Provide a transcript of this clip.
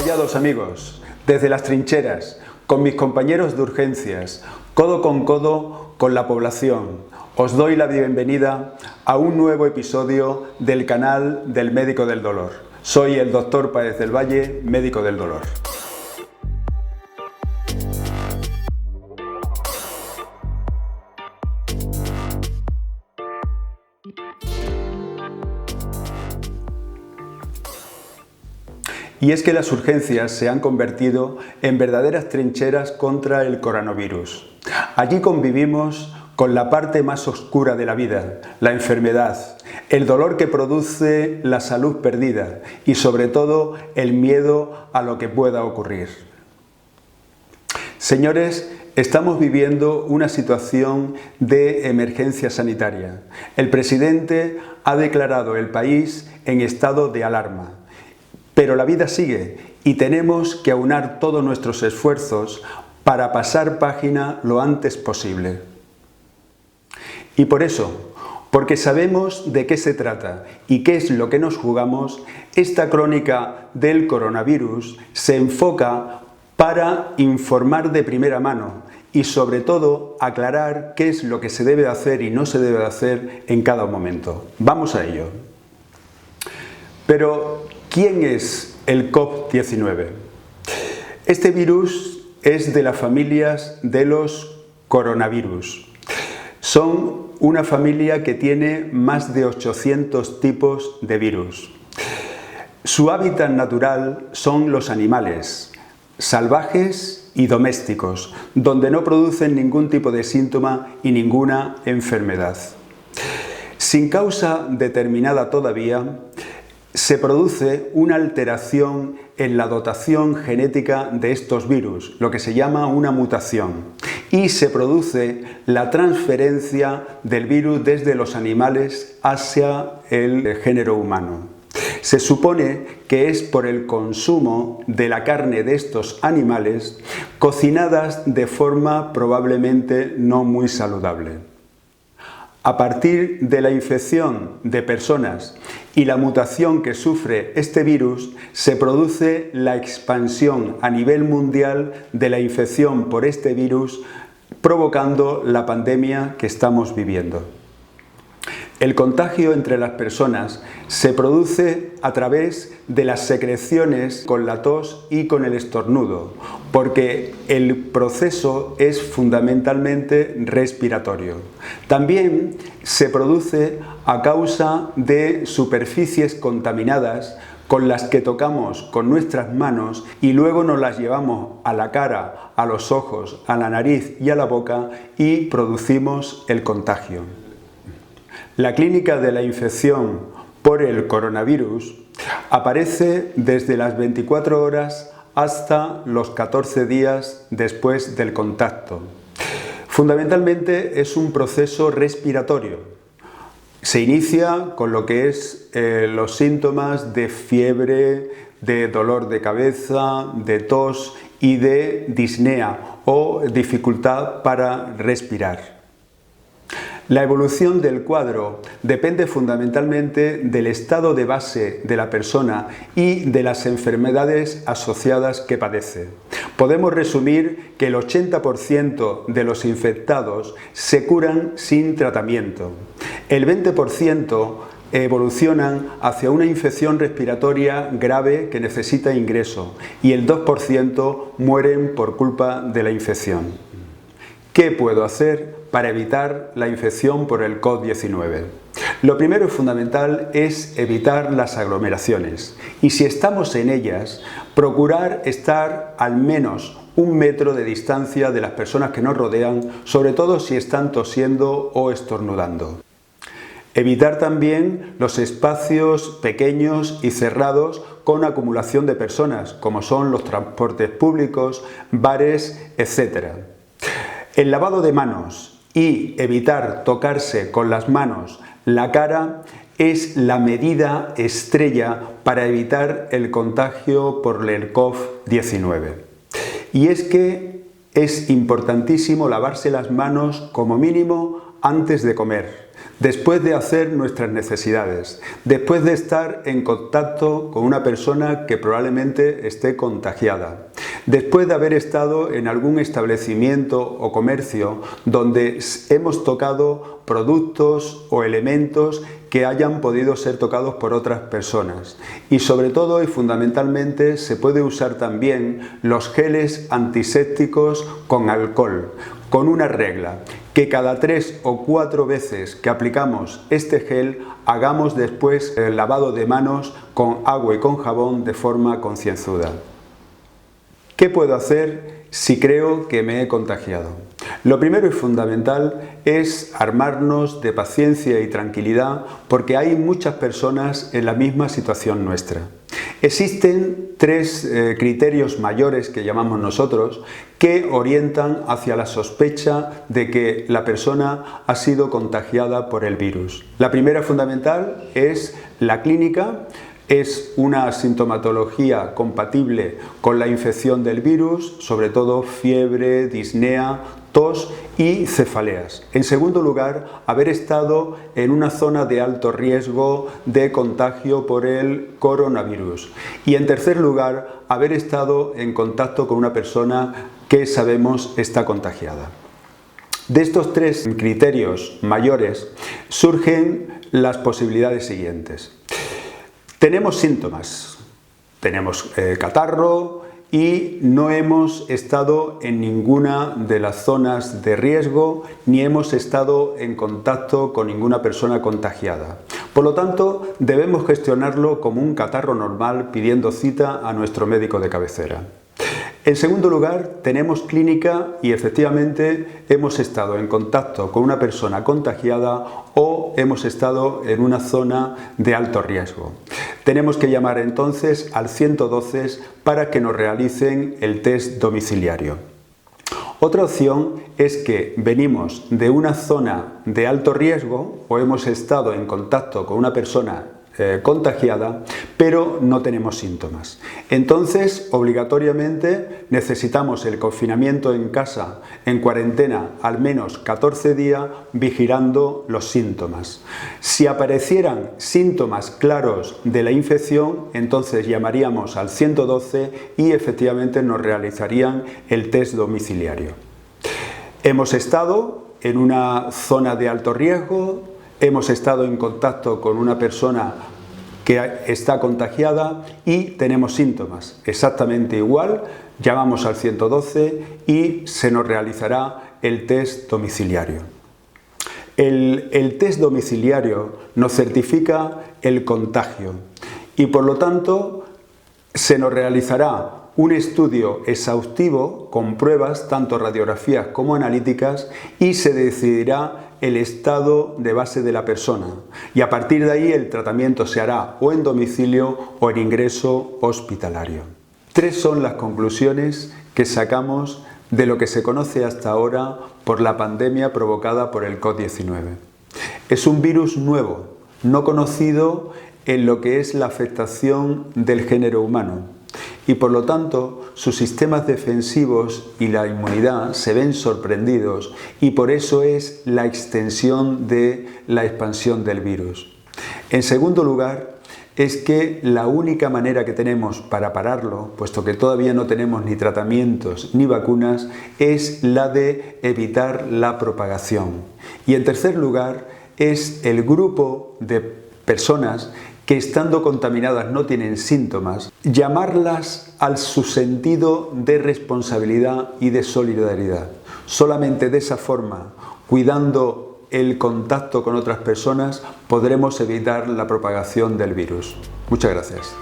hallados, amigos, desde las trincheras, con mis compañeros de urgencias, codo con la población, os doy la bienvenida a un nuevo episodio del canal del Médico del Dolor. Soy el Dr. Páez del Valle, Médico del Dolor. Y es que las urgencias se han convertido en verdaderas trincheras contra el coronavirus. Allí convivimos con la parte más oscura de la vida, la enfermedad, el dolor que produce la salud perdida y sobre todo el miedo a lo que pueda ocurrir. Señores, estamos viviendo una situación de emergencia sanitaria. El presidente ha declarado el país en estado de alarma. Pero la vida sigue y tenemos que aunar todos nuestros esfuerzos para pasar página lo antes posible. Y por eso, porque sabemos de qué se trata y qué es lo que nos jugamos, esta crónica del coronavirus se enfoca para informar de primera mano y sobre todo aclarar qué es lo que se debe hacer y no se debe hacer en cada momento. Vamos a ello. Pero, ¿quién es el COVID-19? Este virus es de las familias de los coronavirus. Son una familia que tiene más de 800 tipos de virus. Su hábitat natural son los animales, salvajes y domésticos, donde no producen ningún tipo de síntoma y ninguna enfermedad. Sin causa determinada todavía, se produce una alteración en la dotación genética de estos virus, lo que se llama una mutación, y se produce la transferencia del virus desde los animales hacia el género humano. Se supone que es por el consumo de la carne de estos animales cocinadas de forma probablemente no muy saludable. A partir de la infección de personas y la mutación que sufre este virus, se produce la expansión a nivel mundial de la infección por este virus, provocando la pandemia que estamos viviendo. El contagio entre las personas se produce a través de las secreciones con la tos y con el estornudo, porque el proceso es fundamentalmente respiratorio. También se produce a causa de superficies contaminadas con las que tocamos con nuestras manos y luego nos las llevamos a la cara, a los ojos, a la nariz y a la boca y producimos el contagio. La clínica de la infección por el coronavirus aparece desde las 24 horas hasta los 14 días después del contacto. Fundamentalmente es un proceso respiratorio. Se inicia con lo que es los síntomas de fiebre, de dolor de cabeza, de tos y de disnea o dificultad para respirar. La evolución del cuadro depende fundamentalmente del estado de base de la persona y de las enfermedades asociadas que padece. Podemos resumir que el 80% de los infectados se curan sin tratamiento. El 20% evolucionan hacia una infección respiratoria grave que necesita ingreso y el 2% mueren por culpa de la infección. ¿Qué puedo hacer para evitar la infección por el COVID-19? Lo primero y fundamental es evitar las aglomeraciones y si estamos en ellas, procurar estar al menos 1 metro de distancia de las personas que nos rodean, sobre todo si están tosiendo o estornudando. Evitar también los espacios pequeños y cerrados con acumulación de personas, como son los transportes públicos, bares, etc. El lavado de manos y evitar tocarse con las manos la cara es la medida estrella para evitar el contagio por el COVID-19. Y es que es importantísimo lavarse las manos como mínimo antes de comer. después de hacer nuestras necesidades, después de estar en contacto con una persona que probablemente esté contagiada, después de haber estado en algún establecimiento o comercio donde hemos tocado productos o elementos que hayan podido ser tocados por otras personas. Y sobre todo y fundamentalmente se puede usar también los geles antisépticos con alcohol, con una regla, que cada 3 o 4 veces que aplicamos este gel hagamos después el lavado de manos con agua y con jabón de forma concienzuda. ¿Qué puedo hacer si creo que me he contagiado? Lo primero y fundamental es armarnos de paciencia y tranquilidad porque hay muchas personas en la misma situación nuestra. Existen 3 criterios mayores que llamamos nosotros que orientan hacia la sospecha de que la persona ha sido contagiada por el virus. La primera fundamental es la clínica. Es una sintomatología compatible con la infección del virus, sobre todo fiebre, disnea, tos y cefaleas. En segundo lugar, haber estado en una zona de alto riesgo de contagio por el coronavirus. Y en tercer lugar, haber estado en contacto con una persona que sabemos está contagiada. De estos 3 criterios mayores surgen las posibilidades siguientes. Tenemos síntomas, tenemos catarro y no hemos estado en ninguna de las zonas de riesgo ni hemos estado en contacto con ninguna persona contagiada. Por lo tanto, debemos gestionarlo como un catarro normal pidiendo cita a nuestro médico de cabecera. En segundo lugar, tenemos clínica y efectivamente hemos estado en contacto con una persona contagiada o hemos estado en una zona de alto riesgo. Tenemos que llamar entonces al 112 para que nos realicen el test domiciliario. Otra opción es que venimos de una zona de alto riesgo o hemos estado en contacto con una persona contagiada, pero no tenemos síntomas. Entonces, obligatoriamente necesitamos el confinamiento en casa, en cuarentena, al menos 14 días, vigilando los síntomas. Si aparecieran síntomas claros de la infección, entonces llamaríamos al 112 y efectivamente nos realizarían el test domiciliario. Hemos estado en una zona de alto riesgo, hemos estado en contacto con una persona que está contagiada y tenemos síntomas. Exactamente igual, llamamos al 112 y se nos realizará el test domiciliario. El test domiciliario nos certifica el contagio y por lo tanto se nos realizará un estudio exhaustivo con pruebas, tanto radiografías como analíticas, y se decidirá el estado de base de la persona. Y a partir de ahí el tratamiento se hará o en domicilio o en ingreso hospitalario. 3 son las conclusiones que sacamos de lo que se conoce hasta ahora por la pandemia provocada por el COVID-19. Es un virus nuevo, no conocido en lo que es la afectación del género humano. Y por lo tanto sus sistemas defensivos y la inmunidad se ven sorprendidos y por eso es la extensión de la expansión del virus. En segundo lugar, es que la única manera que tenemos para pararlo, puesto que todavía no tenemos ni tratamientos ni vacunas, es la de evitar la propagación. Y en tercer lugar, es el grupo de personas que estando contaminadas no tienen síntomas, llamarlas al su sentido de responsabilidad y de solidaridad. Solamente de esa forma, cuidando el contacto con otras personas, podremos evitar la propagación del virus. Muchas gracias.